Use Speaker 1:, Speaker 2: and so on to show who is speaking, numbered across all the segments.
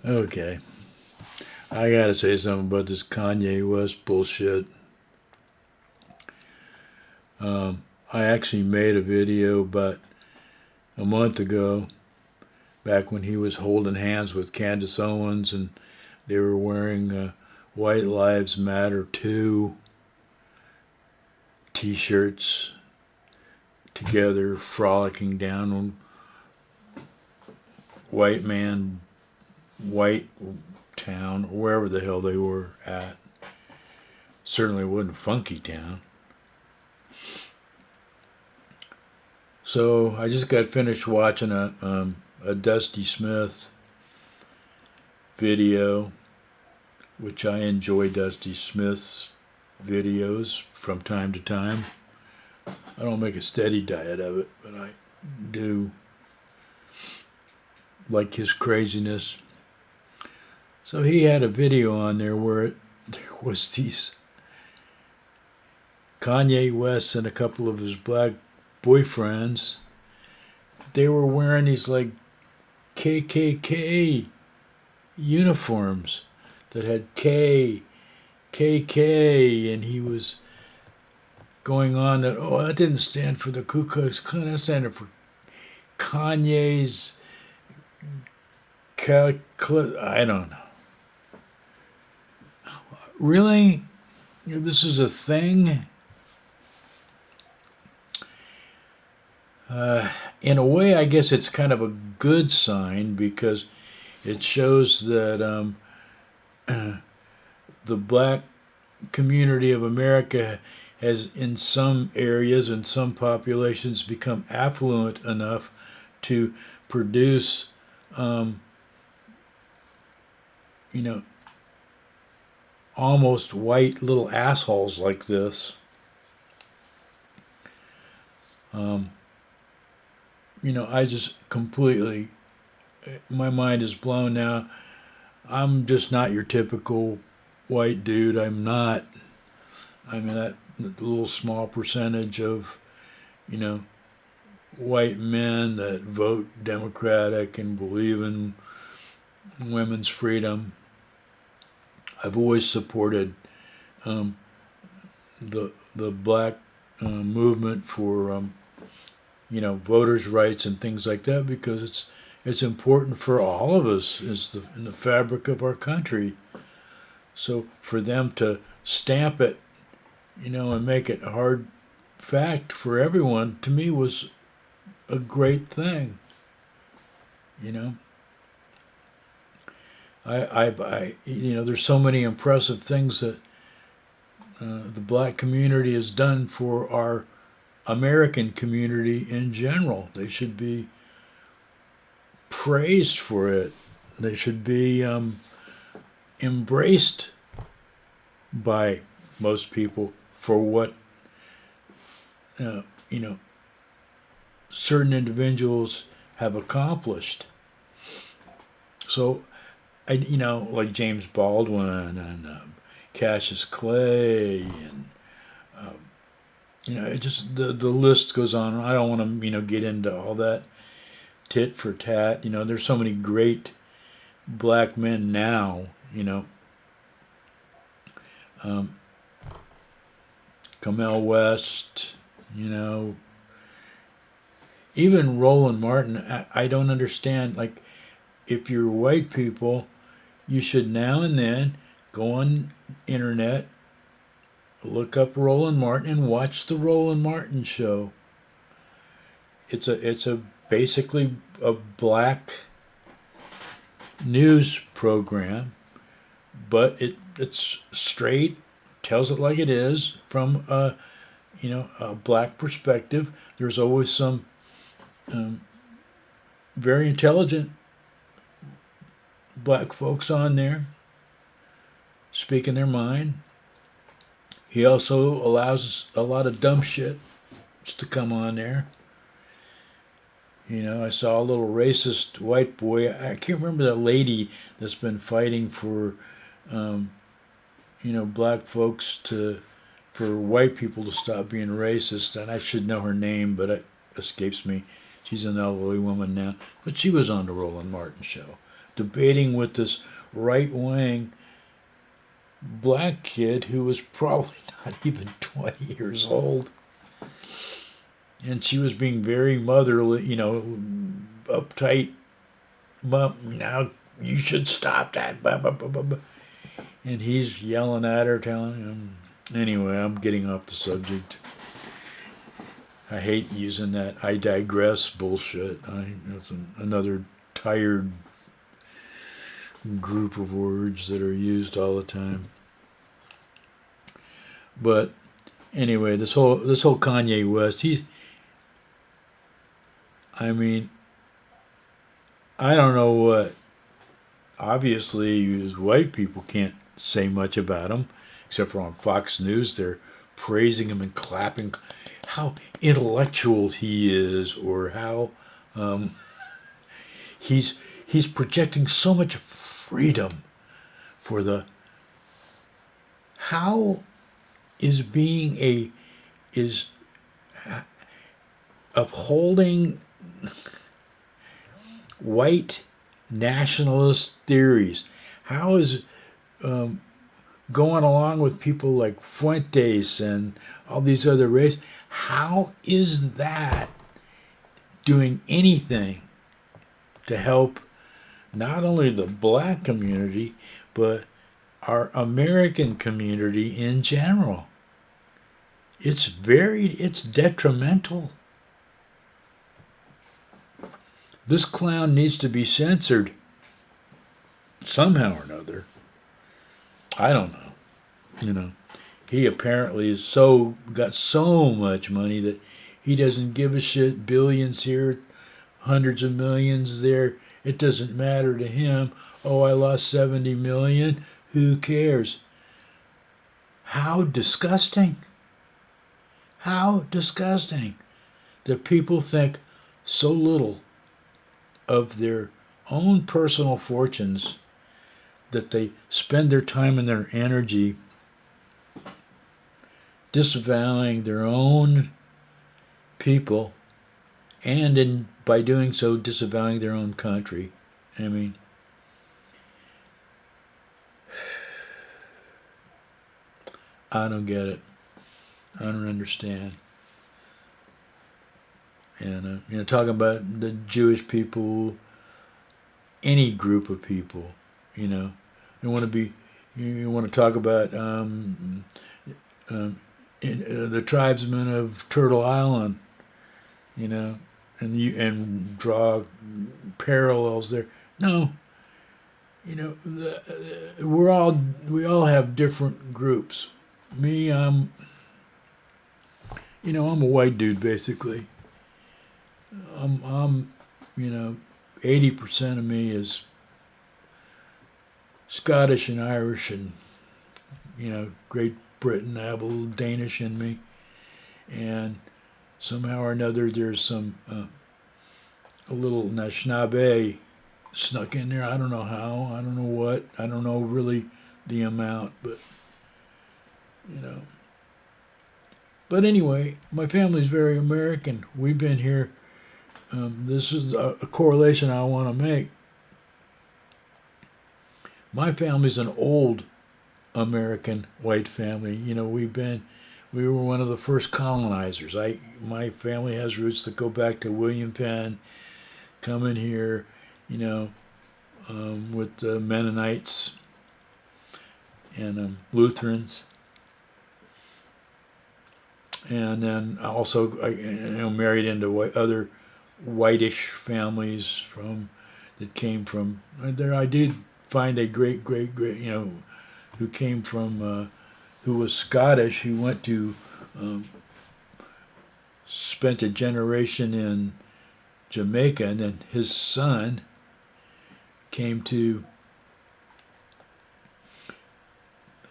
Speaker 1: Okay. I gotta say something about this Kanye West bullshit. I actually made a video about a month ago, back when he was holding hands with Candace Owens and they were wearing White Lives Matter 2 t shirts together, frolicking down on White Man, White Town, or wherever the hell they were at. Certainly wasn't Funky Town. So I just got finished watching a Dusty Smith video, which I enjoy Dusty Smith's videos from time to time. I don't make a steady diet of it, but I do like his craziness. So he had a video on there where there was these Kanye West and a couple of his black boyfriends. They were wearing these like KKK uniforms that had KK, and he was going on that, oh, that didn't stand for the Ku Klux Klan, that standed for Kanye's I don't know. Really? This is a thing? In a way, I guess it's kind of a good sign because it shows that the black community of America has, in some areas and some populations, become affluent enough to produce, you know, almost white little assholes like this. I just completely, my mind is blown now. I'm just not your typical white dude. I'm not. I mean, that little small percentage of, you know, white men that vote Democratic and believe in women's freedom. I've always supported the black movement for voters' rights and things like that because it's important for all of us. It's in the fabric of our country. So for them to stamp it, and make it a hard fact for everyone, to me was a great thing. You know, there's so many impressive things that the black community has done for our American community in general. They should be praised for it. They should be embraced by most people for what uh, you know certain individuals have accomplished. So, like James Baldwin and Cassius Clay, and it just the list goes on. I don't want to get into all that tit for tat. There's so many great black men now. Um, Kamel West. Even Roland Martin. I don't understand. Like, if you're white people, you should now and then go on internet, look up Roland Martin, and watch the Roland Martin show. It's a basically a black news program, but it's straight, tells it like it is from a black perspective. There's always some very intelligent black folks on there speaking their mind. He also allows a lot of dumb shit to come on there. I saw a little racist white boy. I can't remember that lady that's been fighting for, black folks for white people to stop being racist. And I should know her name, but it escapes me. She's an elderly woman now. But she was on the Roland Martin show. debating with this right wing black kid who was probably not even 20 years old. And she was being very motherly, uptight. Mom, now you should stop that. Blah, blah, blah, blah, blah. And he's yelling at her, telling him. Anyway, I'm getting off the subject. I hate using that "I digress" bullshit. It's another tired group of words that are used all the time. But anyway, this whole Kanye West, I mean, I don't know what. Obviously, white people can't say much about him, except for on Fox News. They're praising him and clapping how intellectual he is, or how he's projecting so much freedom for the. How is being is upholding white nationalist theories? How is going along with people like Fuentes and all these other races? How is that doing anything to help not only the black community, but our American community in general? It's detrimental. This clown needs to be censored somehow or another. I don't know. He apparently got so much money that he doesn't give a shit. Billions here, hundreds of millions there. It doesn't matter to him. Oh, I lost 70 million. Who cares? How disgusting. How disgusting that people think so little of their own personal fortunes that they spend their time and their energy disavowing their own people, and by doing so disavowing their own country. I mean, I don't get it. I don't understand. And talking about the Jewish people, any group of people, you want to be, you want to talk about the tribesmen of Turtle Island, and draw parallels there. No, we all have different groups. Me, I'm a white dude basically. I'm 80% of me is Scottish and Irish and Great Britain. I have a little Danish in me, and somehow or another there's some a little Anishinaabe snuck in there. I don't know how. I don't know what. I don't know really the amount, but But anyway, my family's very American. We've been here. This is a correlation I want to make. My family's an old American white family. We were one of the first colonizers. My family has roots that go back to William Penn coming here, with the Mennonites and Lutherans. And then also, I married into other whitish families that came from there. I did find a great, who came from, who was Scottish, who went to, spent a generation in Jamaica, and then his son came to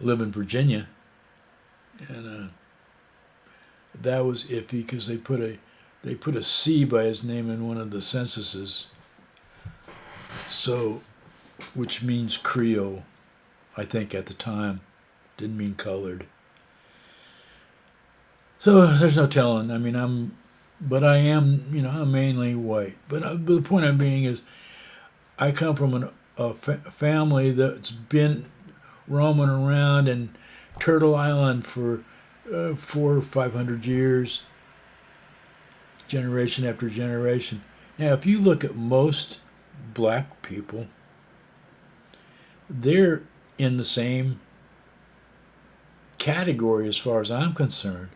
Speaker 1: live in Virginia, and that was iffy because they put a C by his name in one of the censuses, so, which means Creole, I think at the time, didn't mean colored. So there's no telling. I mean, I'm mainly white. But the point I'm being is, I come from family that's been roaming around in Turtle Island for 400 or 500 years, generation after generation. Now, if you look at most black people, they're in the same category as far as I'm concerned.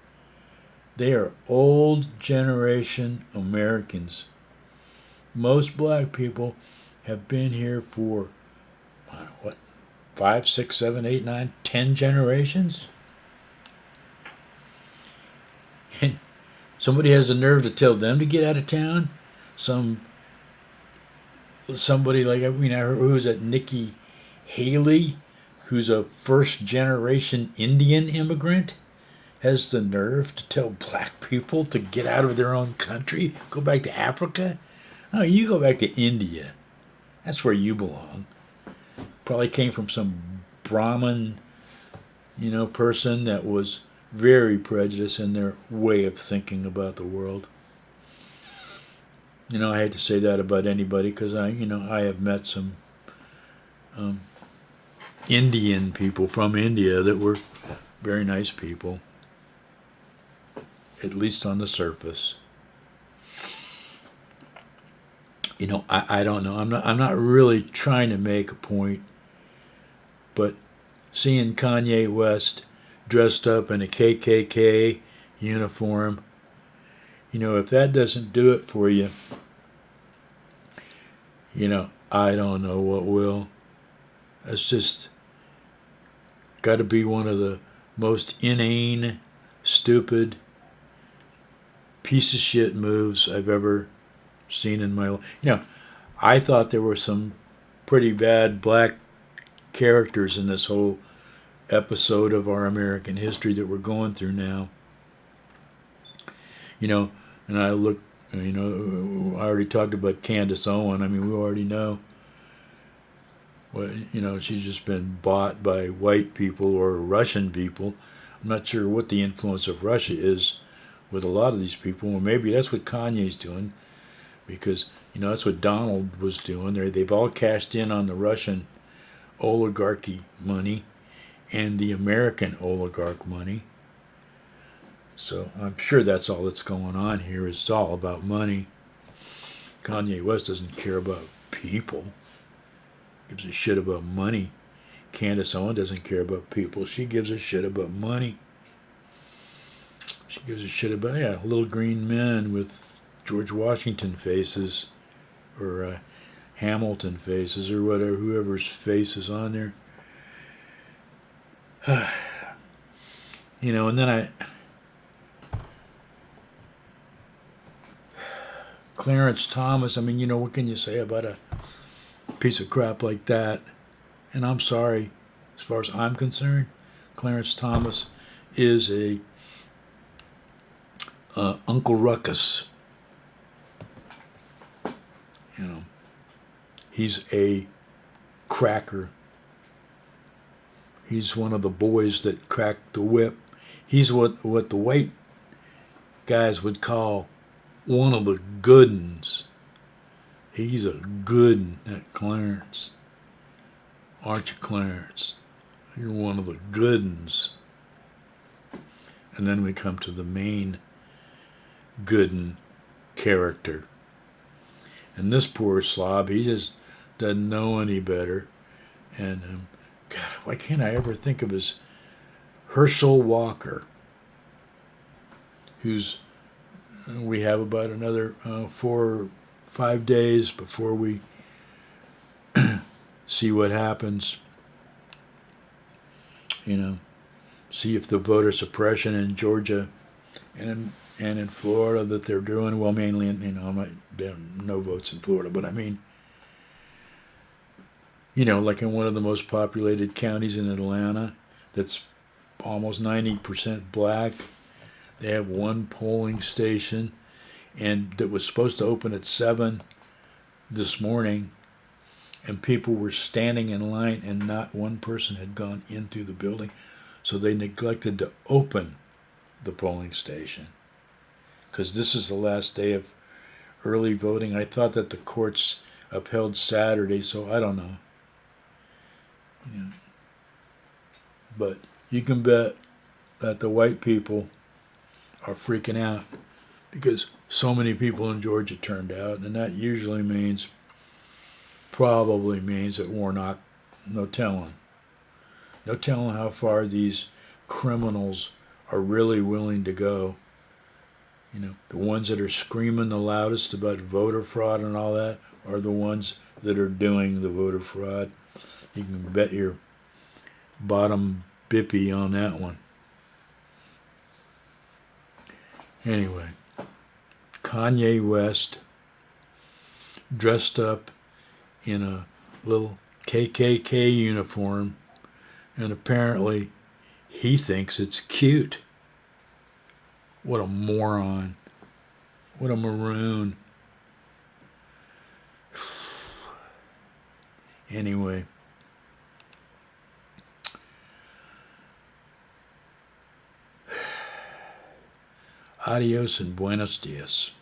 Speaker 1: They are old generation Americans. Most black people have been here for, what, 5, 6, 7, 8, 9, 10 generations? And somebody has the nerve to tell them to get out of town? Somebody like, I heard, who was that, Nikki Haley, who's a first generation Indian immigrant, has the nerve to tell black people to get out of their own country, go back to Africa? No, you go back to India. That's where you belong. Probably came from some Brahmin, person that was very prejudiced in their way of thinking about the world. I hate to say that about anybody because I have met some Indian people from India that were very nice people, at least on the surface. I don't know. I'm not really trying to make a point, but seeing Kanye West dressed up in a KKK uniform, if that doesn't do it for you, I don't know what will. It's just got to be one of the most inane, stupid, piece of shit moves I've ever seen in my life. I thought there were some pretty bad black characters in this whole episode of our American history that we're going through now. And I look, I already talked about Candace Owen. We already know. Well, she's just been bought by white people or Russian people. I'm not sure what the influence of Russia is with a lot of these people. Well, maybe that's what Kanye's doing, because that's what Donald was doing. They've all cashed in on the Russian oligarchy money and the American oligarch money. So I'm sure that's all that's going on here. It's all about money. Kanye West doesn't care about people. Gives a shit about money. Candace Owen doesn't care about people. She gives a shit about money. She gives a shit about, little green men with George Washington faces, or Hamilton faces, or whatever, whoever's face is on there. And then Clarence Thomas, what can you say about a piece of crap like that? And I'm sorry, as far as I'm concerned, Clarence Thomas is a Uncle Ruckus. He's a cracker. He's one of the boys that cracked the whip. He's what the white guys would call one of the good uns. He's a good un, that Clarence. Aren't you, Clarence? You're one of the good uns. And then we come to the main good un character. And this poor slob, he just doesn't know any better. And, God, why can't I ever think of his Herschel Walker, who's, we have about another 4 or 5 days before we see what happens. See if the voter suppression in Georgia and in Florida that they're doing, well, mainly no votes in Florida, but like in one of the most populated counties in Atlanta, that's almost 90% black. They have one polling station, and that was supposed to open at 7 this morning, and people were standing in line, and not one person had gone into the building, so they neglected to open the polling station, because this is the last day of early voting. I thought that the courts upheld Saturday, so I don't know. Yeah. But you can bet that the white people are freaking out because so many people in Georgia turned out, and that usually probably means that Warnock, no telling, no telling how far these criminals are really willing to go. The ones that are screaming the loudest about voter fraud and all that are the ones that are doing the voter fraud. You can bet your bottom bippy on that one. Anyway, Kanye West dressed up in a little KKK uniform, and apparently he thinks it's cute. What a moron. What a maroon. Anyway, adios and buenos dias.